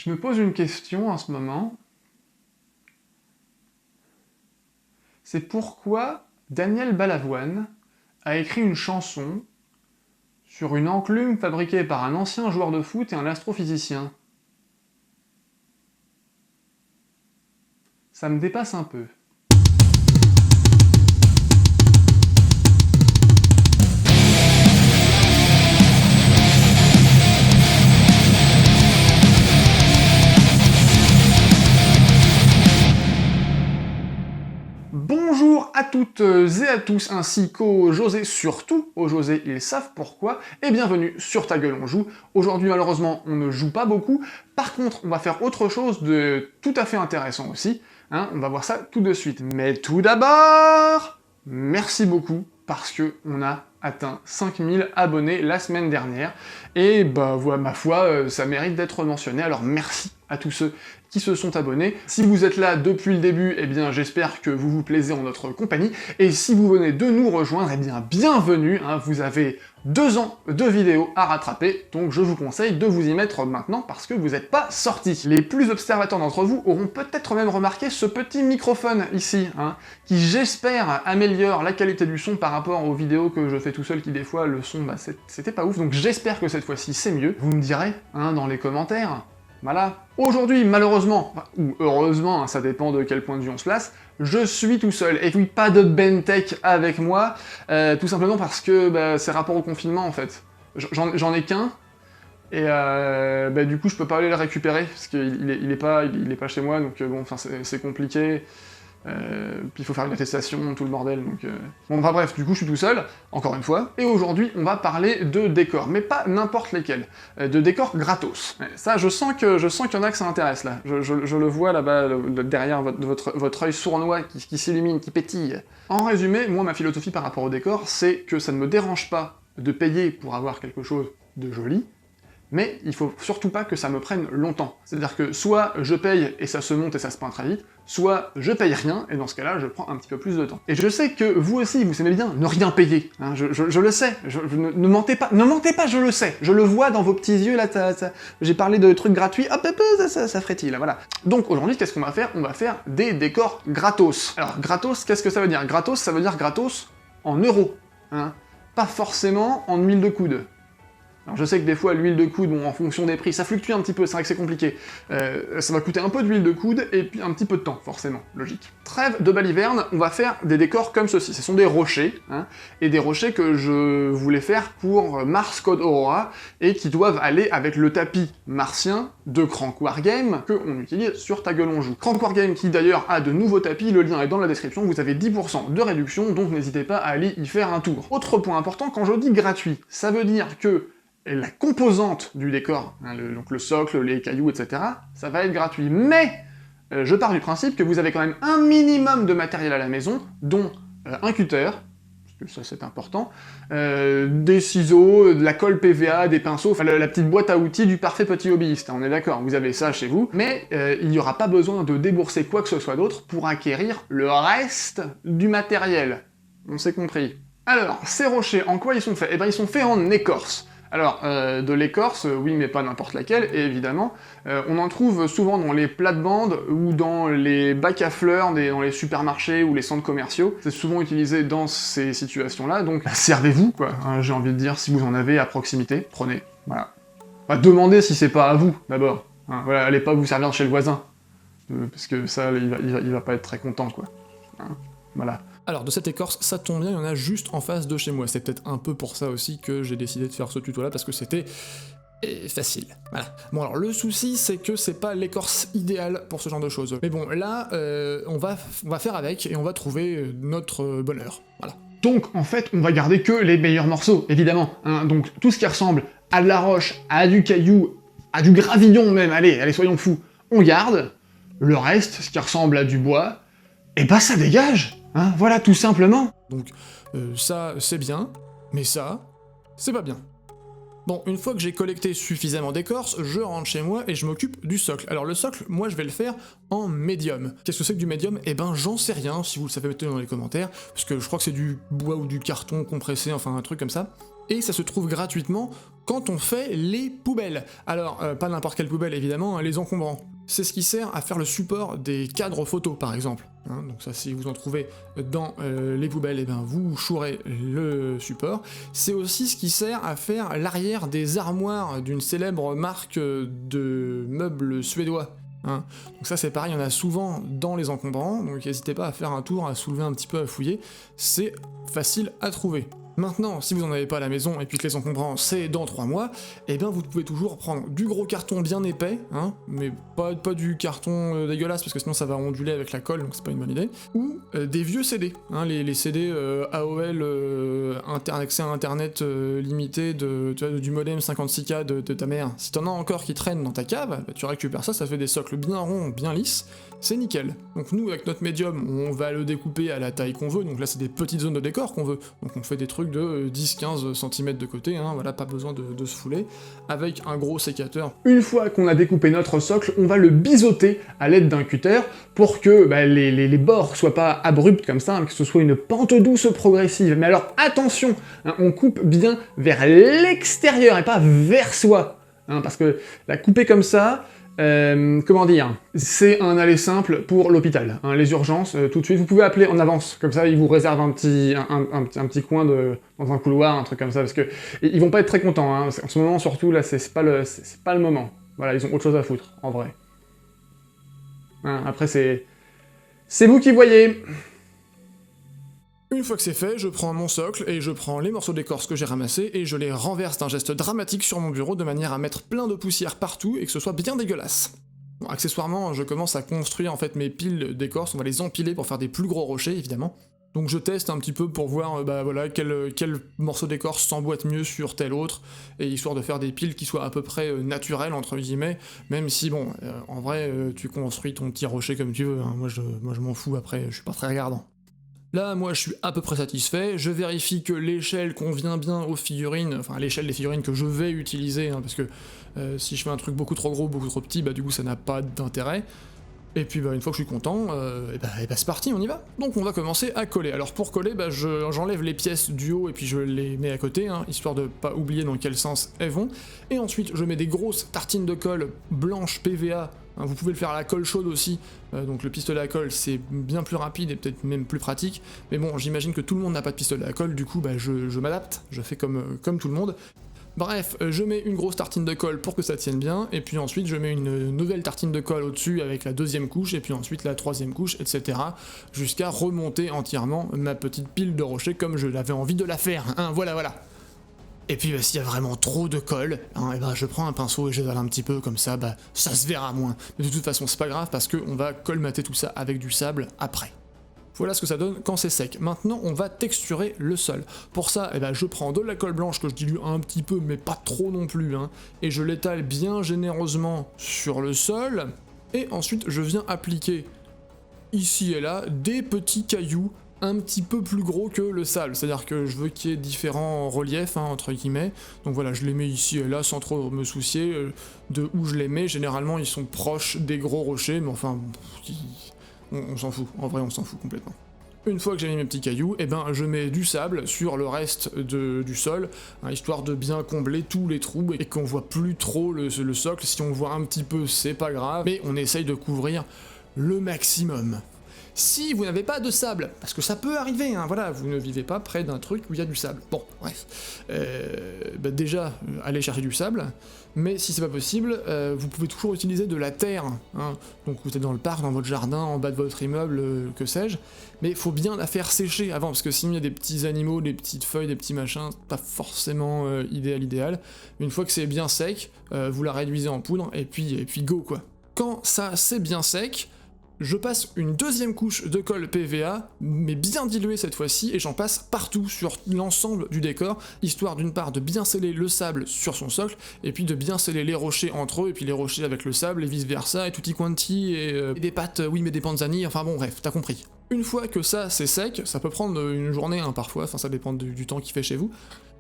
Je me pose une question en ce moment. C'est pourquoi Daniel Balavoine a écrit une chanson sur une enclume fabriquée par un ancien joueur de foot et un astrophysicien. Ça me dépasse un peu. Bonjour à toutes et à tous, ainsi qu'aux José, surtout aux José, ils savent pourquoi, et bienvenue sur Ta Gueule on Joue. Aujourd'hui, malheureusement, on ne joue pas beaucoup, par contre, on va faire autre chose de tout à fait intéressant aussi, hein, on va voir ça tout de suite. Mais tout d'abord, merci beaucoup, parce que on a atteint 5000 abonnés la semaine dernière, et bah, voilà, ma foi, ça mérite d'être mentionné, alors merci à tous ceux qui se sont abonnés. Si vous êtes là depuis le début, eh bien j'espère que vous vous plaisez en notre compagnie, et si vous venez de nous rejoindre, eh bien bienvenue, hein, vous avez 2 ans de vidéos à rattraper, donc je vous conseille de vous y mettre maintenant parce que vous n'êtes pas sortis. Les plus observateurs d'entre vous auront peut-être même remarqué ce petit microphone ici, hein, qui j'espère améliore la qualité du son par rapport aux vidéos que je fais tout seul, qui des fois le son, bah, c'était pas ouf, donc j'espère que cette fois-ci c'est mieux. Vous me direz, hein, dans les commentaires. Voilà. Aujourd'hui, malheureusement, ou heureusement, hein, ça dépend de quel point de vue on se place, je suis tout seul. Et oui, pas de Bentech avec moi, tout simplement parce que bah, c'est rapport au confinement, en fait. J'en ai qu'un, et bah, du coup, je peux pas aller le récupérer, parce qu'il est pas chez moi, donc bon, enfin, c'est compliqué. Puis il faut faire une attestation, tout le bordel, donc... Bon, enfin bref, du coup je suis tout seul, encore une fois, et aujourd'hui on va parler de décors, mais pas n'importe lesquels, de décors gratos. Ça, je sens qu'il y en a que ça intéresse, là. Je le vois là-bas, derrière votre œil sournois qui s'illumine, qui pétille. En résumé, moi ma philosophie par rapport au décor, c'est que ça ne me dérange pas de payer pour avoir quelque chose de joli, mais il faut surtout pas que ça me prenne longtemps. C'est-à-dire que soit je paye et ça se monte et ça se peint très vite, soit je paye rien, et dans ce cas-là, je prends un petit peu plus de temps. Et je sais que vous aussi, vous aimez bien ne rien payer, hein, je le sais, ne mentez pas, je le sais, je le vois dans vos petits yeux, là, j'ai parlé de trucs gratuits, hop, ça frétille, là, voilà. Donc aujourd'hui, qu'est-ce qu'on va faire? On va faire des décors gratos. Alors, gratos, qu'est-ce que ça veut dire? Gratos, ça veut dire gratos en euros, hein, pas forcément en huile de coude. Alors je sais que des fois, l'huile de coude, bon, en fonction des prix, ça fluctue un petit peu, c'est vrai que c'est compliqué. Ça va coûter un peu d'huile de coude, et puis un petit peu de temps, forcément, logique. Trêve de baliverne, on va faire des décors comme ceci. Ce sont des rochers, hein, et des rochers que je voulais faire pour Mars Code Aurora, et qui doivent aller avec le tapis martien de Crank Wargame, que on utilise sur Ta Gueule on Joue. Crank Wargame qui d'ailleurs a de nouveaux tapis, le lien est dans la description, vous avez 10% de réduction, donc n'hésitez pas à aller y faire un tour. Autre point important, quand je dis gratuit, ça veut dire que la composante du décor, hein, donc le socle, les cailloux, etc., ça va être gratuit. Mais je pars du principe que vous avez quand même un minimum de matériel à la maison, dont un cutter, parce que ça c'est important, des ciseaux, de la colle PVA, des pinceaux, enfin la petite boîte à outils du parfait petit hobbyiste, hein, on est d'accord, vous avez ça chez vous, mais il n'y aura pas besoin de débourser quoi que ce soit d'autre pour acquérir le reste du matériel. On s'est compris. Alors, ces rochers, en quoi ils sont faits? Eh ben ils sont faits en écorce. Alors, de l'écorce, oui, mais pas n'importe laquelle, et évidemment, on en trouve souvent dans les plates-bandes ou dans les bacs à fleurs, dans les supermarchés ou les centres commerciaux. C'est souvent utilisé dans ces situations-là, donc servez-vous, quoi, hein, j'ai envie de dire, si vous en avez à proximité, prenez, voilà. Bah, demandez si c'est pas à vous, d'abord. Hein, voilà, allez pas vous servir chez le voisin, parce que ça, il va pas être très content, quoi. Hein, voilà. Alors de cette écorce, ça tombe bien, il y en a juste en face de chez moi. C'est peut-être un peu pour ça aussi que j'ai décidé de faire ce tuto-là, parce que c'était facile. Voilà. Bon alors le souci, c'est que c'est pas l'écorce idéale pour ce genre de choses. Mais bon, là, on va faire avec, et on va trouver notre bonheur. Voilà. Donc en fait, on va garder que les meilleurs morceaux, évidemment. Hein, donc tout ce qui ressemble à de la roche, à du caillou, à du gravillon même, allez, soyons fous, on garde. Le reste, ce qui ressemble à du bois, et bah ça dégage. Hein, voilà, tout simplement. Donc, ça, c'est bien, mais ça, c'est pas bien. Bon, une fois que j'ai collecté suffisamment d'écorce, je rentre chez moi et je m'occupe du socle. Alors le socle, moi je vais le faire en médium. Qu'est-ce que c'est que du médium? Eh ben j'en sais rien, si vous le savez mettez-le dans les commentaires, parce que je crois que c'est du bois ou du carton compressé, enfin un truc comme ça. et ça se trouve gratuitement quand on fait les poubelles. Alors, pas n'importe quelle poubelle évidemment, hein, les encombrants. C'est ce qui sert à faire le support des cadres photos par exemple. Hein, donc ça, si vous en trouvez dans les poubelles, et ben vous chourez le support. C'est aussi ce qui sert à faire l'arrière des armoires d'une célèbre marque de meubles suédois. Hein. Donc ça c'est pareil, il y en a souvent dans les encombrants, donc n'hésitez pas à faire un tour, à soulever un petit peu, à fouiller, c'est facile à trouver. Maintenant, si vous n'en avez pas à la maison et puis que les encombrants c'est dans 3 mois, eh bien vous pouvez toujours prendre du gros carton bien épais, hein, mais pas du carton dégueulasse parce que sinon ça va onduler avec la colle donc c'est pas une bonne idée, ou des vieux CD, hein, les CD AOL accès à internet limité du modem 56K de ta mère. Si t'en as encore qui traînent dans ta cave, bah, tu récupères ça fait des socles bien ronds, bien lisses, c'est nickel. Donc nous avec notre médium, on va le découper à la taille qu'on veut, donc là c'est des petites zones de décor qu'on veut, donc on fait des trucs de 10-15 cm de côté, hein, voilà, pas besoin de se fouler, avec un gros sécateur. Une fois qu'on a découpé notre socle, on va le biseauter à l'aide d'un cutter pour que les bords soient pas abrupts comme ça, hein, que ce soit une pente douce progressive. Mais alors attention, hein, on coupe bien vers l'extérieur et pas vers soi, hein, parce que la couper comme ça, comment dire, c'est un aller simple pour l'hôpital, hein, les urgences, tout de suite, vous pouvez appeler en avance, comme ça ils vous réservent un petit coin dans un couloir, un truc comme ça, parce que ils vont pas être très contents, hein, en ce moment surtout, là, c'est pas le moment, voilà, ils ont autre chose à foutre, en vrai. Hein, après c'est vous qui voyez. Une fois que c'est fait, je prends mon socle et je prends les morceaux d'écorce que j'ai ramassés et je les renverse d'un geste dramatique sur mon bureau de manière à mettre plein de poussière partout et que ce soit bien dégueulasse. Bon, accessoirement, je commence à construire en fait mes piles d'écorce, on va les empiler pour faire des plus gros rochers évidemment. Donc je teste un petit peu pour voir voilà, quel morceau d'écorce s'emboîte mieux sur tel autre, et histoire de faire des piles qui soient à peu près naturelles entre guillemets, même si bon, en vrai, tu construis ton petit rocher comme tu veux, hein. Moi je m'en fous après, je suis pas très regardant. Là, moi, je suis à peu près satisfait, je vérifie que l'échelle convient bien aux figurines, enfin l'échelle des figurines que je vais utiliser, hein, parce que si je fais un truc beaucoup trop gros, beaucoup trop petit, bah du coup ça n'a pas d'intérêt. Et puis une fois que je suis content, c'est parti, on y va. Donc on va commencer à coller. Alors pour coller, j'enlève les pièces du haut et puis je les mets à côté, hein, histoire de pas oublier dans quel sens elles vont. Et ensuite je mets des grosses tartines de colle blanche PVA, hein, vous pouvez le faire à la colle chaude aussi, donc le pistolet à colle c'est bien plus rapide et peut-être même plus pratique, mais bon j'imagine que tout le monde n'a pas de pistolet à colle, du coup je m'adapte, je fais comme tout le monde. Bref, je mets une grosse tartine de colle pour que ça tienne bien, et puis ensuite je mets une nouvelle tartine de colle au-dessus avec la deuxième couche, et puis ensuite la troisième couche, etc. jusqu'à remonter entièrement ma petite pile de rochers comme je l'avais envie de la faire, hein, voilà. Et puis s'il y a vraiment trop de colle, hein, je prends un pinceau et j'évale un petit peu, comme ça, ça se verra moins. Mais de toute façon c'est pas grave parce qu'on va colmater tout ça avec du sable après. Voilà ce que ça donne quand c'est sec. Maintenant, on va texturer le sol. Pour ça, je prends de la colle blanche que je dilue un petit peu, mais pas trop non plus, hein, et je l'étale bien généreusement sur le sol, et ensuite je viens appliquer, ici et là, des petits cailloux un petit peu plus gros que le sable, c'est-à-dire que je veux qu'il y ait différents reliefs, hein, entre guillemets, donc voilà, je les mets ici et là sans trop me soucier de où je les mets. Généralement ils sont proches des gros rochers, mais enfin... On s'en fout, en vrai on s'en fout complètement. Une fois que j'ai mis mes petits cailloux, je mets du sable sur le reste du sol, hein, histoire de bien combler tous les trous et qu'on voit plus trop le socle. Si on voit un petit peu, c'est pas grave, mais on essaye de couvrir le maximum. Si vous n'avez pas de sable, parce que ça peut arriver, hein, voilà, vous ne vivez pas près d'un truc où il y a du sable. Bon, bref. Déjà, allez chercher du sable, mais si c'est pas possible, vous pouvez toujours utiliser de la terre, hein. Donc vous êtes dans le parc, dans votre jardin, en bas de votre immeuble, que sais-je, mais il faut bien la faire sécher avant, parce que sinon il y a des petits animaux, des petites feuilles, des petits machins, pas forcément idéal. Une fois que c'est bien sec, vous la réduisez en poudre, et puis go, quoi. Quand ça c'est bien sec, je passe une deuxième couche de colle PVA, mais bien diluée cette fois-ci, et j'en passe partout sur l'ensemble du décor, histoire d'une part de bien sceller le sable sur son socle, et puis de bien sceller les rochers entre eux, et puis les rochers avec le sable, et vice-versa, et tutti quanti, et des pâtes, oui mais des panzani, enfin bon bref, t'as compris. Une fois que ça c'est sec, ça peut prendre une journée, hein, parfois, enfin ça dépend du temps qu'il fait chez vous,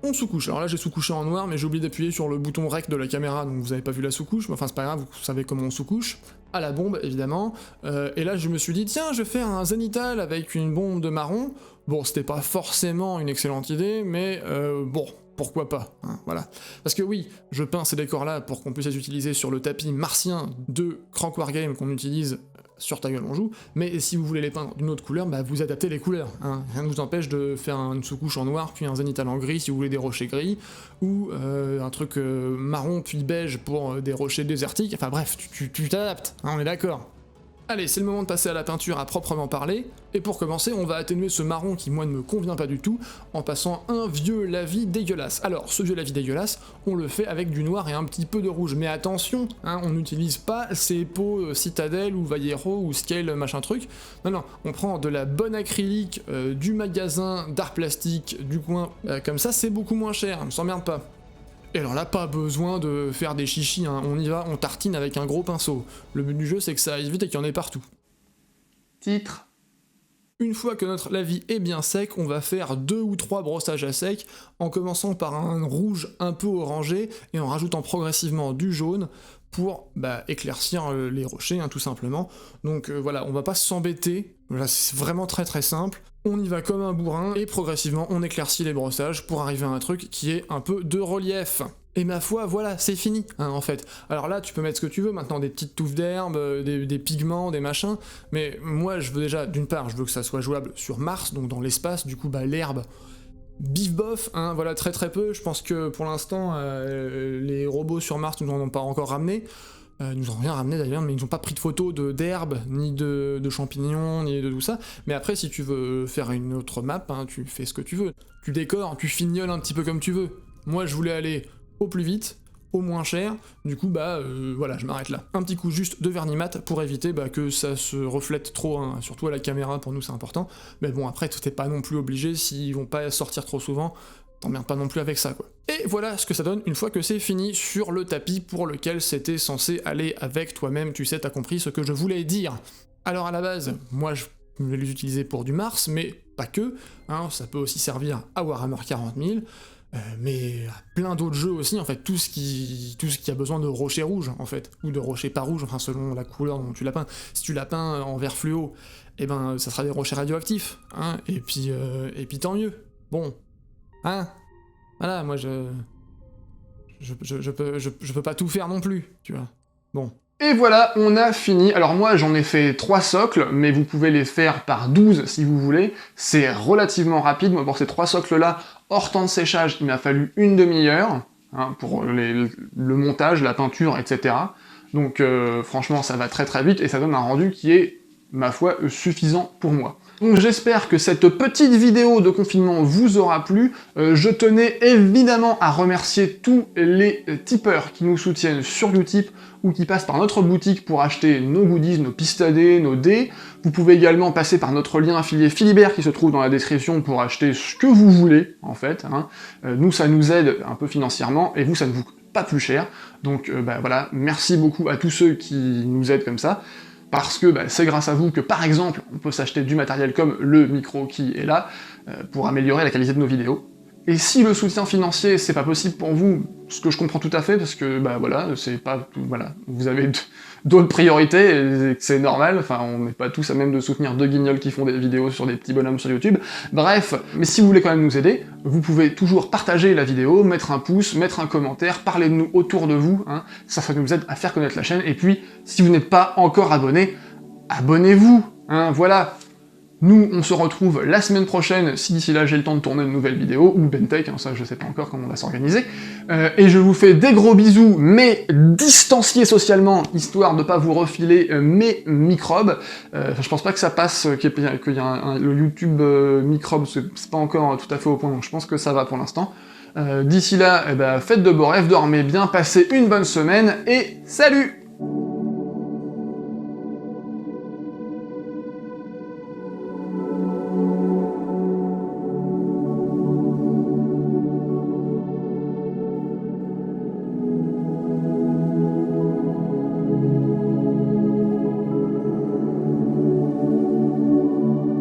on sous-couche. Alors là j'ai sous-couché en noir, mais j'ai oublié d'appuyer sur le bouton REC de la caméra, donc vous avez pas vu la sous-couche, mais enfin c'est pas grave, vous savez comment on sous-couche. À la bombe évidemment, et là je me suis dit tiens je vais faire un zénithal avec une bombe de marron. Bon c'était pas forcément une excellente idée, mais bon, pourquoi pas, hein, voilà. Parce que oui, je peins ces décors-là pour qu'on puisse les utiliser sur le tapis martien de Crank Wargame qu'on utilise sur Ta Gueule on Joue, mais si vous voulez les peindre d'une autre couleur, bah vous adaptez les couleurs, hein. Rien ne vous empêche de faire une sous-couche en noir, puis un zénithal en gris si vous voulez des rochers gris, ou un truc marron puis beige pour des rochers désertiques, enfin bref, tu t'adaptes, hein, on est d'accord. Allez, c'est le moment de passer à la peinture à proprement parler, et pour commencer, on va atténuer ce marron qui, moi, ne me convient pas du tout, en passant un vieux lavis dégueulasse. Alors, ce vieux lavis dégueulasse, on le fait avec du noir et un petit peu de rouge, mais attention, hein, on n'utilise pas ces pots Citadel ou Vallejo ou Scale machin truc, non, on prend de la bonne acrylique du magasin d'art plastique du coin, comme ça c'est beaucoup moins cher, on s'emmerde pas. Et alors là, pas besoin de faire des chichis, hein. On y va, on tartine avec un gros pinceau. Le but du jeu, c'est que ça aille vite et qu'il y en ait partout. Titre. Une fois que notre lavis est bien sec, on va faire 2 ou 3 brossages à sec, en commençant par un rouge un peu orangé, et en rajoutant progressivement du jaune, pour éclaircir les rochers, hein, tout simplement. Donc voilà, on va pas s'embêter, voilà, c'est vraiment très très simple. On y va comme un bourrin, et progressivement on éclaircit les brossages pour arriver à un truc qui est un peu de relief. Et ma foi, voilà, c'est fini, hein, en fait. Alors là, tu peux mettre ce que tu veux, maintenant, des petites touffes d'herbe, des pigments, des machins, mais moi, je veux déjà, d'une part, je veux que ça soit jouable sur Mars, donc dans l'espace, du coup, l'herbe, bif bof, hein, voilà, très très peu. Je pense que pour l'instant, les robots sur Mars nous en ont pas encore ramené. Ils nous ont rien ramené d'ailleurs, mais ils n'ont pas pris de photos d'herbe, ni de champignons, ni de tout ça. Mais après, si tu veux faire une autre map, hein, tu fais ce que tu veux. Tu décores, tu fignoles un petit peu comme tu veux. Moi, je voulais aller au plus vite, au moins cher, du coup voilà, je m'arrête là. Un petit coup juste de vernis mat pour éviter que ça se reflète trop, hein, surtout à la caméra, pour nous c'est important, mais bon après t'es pas non plus obligé, s'ils vont pas sortir trop souvent, t'emmerdes pas non plus avec ça quoi. Et voilà ce que ça donne une fois que c'est fini sur le tapis pour lequel c'était censé aller avec toi-même, tu sais, t'as compris ce que je voulais dire. Alors à la base, moi je vais les utiliser pour du Mars, mais pas que, hein, ça peut aussi servir à Warhammer 40 000, mais à plein d'autres jeux aussi, en fait, tout ce qui a besoin de rochers rouges, en fait, ou de rochers pas rouges, enfin selon la couleur dont tu l'as peint. Si tu l'as peint en vert fluo, eh ben ça sera des rochers radioactifs, hein, et puis tant mieux. Bon, hein, voilà, moi je peux pas tout faire non plus, tu vois. Bon. Et voilà, on a fini. Alors moi, j'en ai fait 3 socles, mais vous pouvez les faire par 12 si vous voulez. C'est relativement rapide. Moi, pour ces 3 socles-là, hors temps de séchage, il m'a fallu une demi-heure, hein, pour le montage, la peinture, etc. Donc franchement, ça va très très vite, et ça donne un rendu qui est, ma foi, suffisant pour moi. Donc j'espère que cette petite vidéo de confinement vous aura plu. Je tenais évidemment à remercier tous les tipeurs qui nous soutiennent sur Utip ou qui passent par notre boutique pour acheter nos goodies, nos pistes AD, nos dés. Vous pouvez également passer par notre lien affilié Philibert qui se trouve dans la description pour acheter ce que vous voulez, en fait, hein. Nous, ça nous aide un peu financièrement, et vous, ça ne vous coûte pas plus cher. Donc voilà, merci beaucoup à tous ceux qui nous aident comme ça. Parce que c'est grâce à vous que, par exemple, on peut s'acheter du matériel comme le micro qui est là, pour améliorer la qualité de nos vidéos. Et si le soutien financier, c'est pas possible pour vous, ce que je comprends tout à fait, parce que, voilà, c'est pas... Voilà, vous avez d'autres priorités, et c'est normal, enfin, on n'est pas tous à même de soutenir 2 guignols qui font des vidéos sur des petits bonhommes sur YouTube. Bref, mais si vous voulez quand même nous aider, vous pouvez toujours partager la vidéo, mettre un pouce, mettre un commentaire, parler de nous autour de vous, hein, ça nous aide à faire connaître la chaîne, et puis, si vous n'êtes pas encore abonné, abonnez-vous, hein, voilà. Nous, on se retrouve la semaine prochaine, si d'ici là j'ai le temps de tourner une nouvelle vidéo, ou Bentech, hein, ça je sais pas encore comment on va s'organiser, et je vous fais des gros bisous, mais distanciés socialement, histoire de pas vous refiler mes microbes. Je pense pas que ça passe, qu'il y a le YouTube microbe, c'est pas encore tout à fait au point, donc je pense que ça va pour l'instant. D'ici là, faites de beaux rêves, dormez bien, passez une bonne semaine, et salut!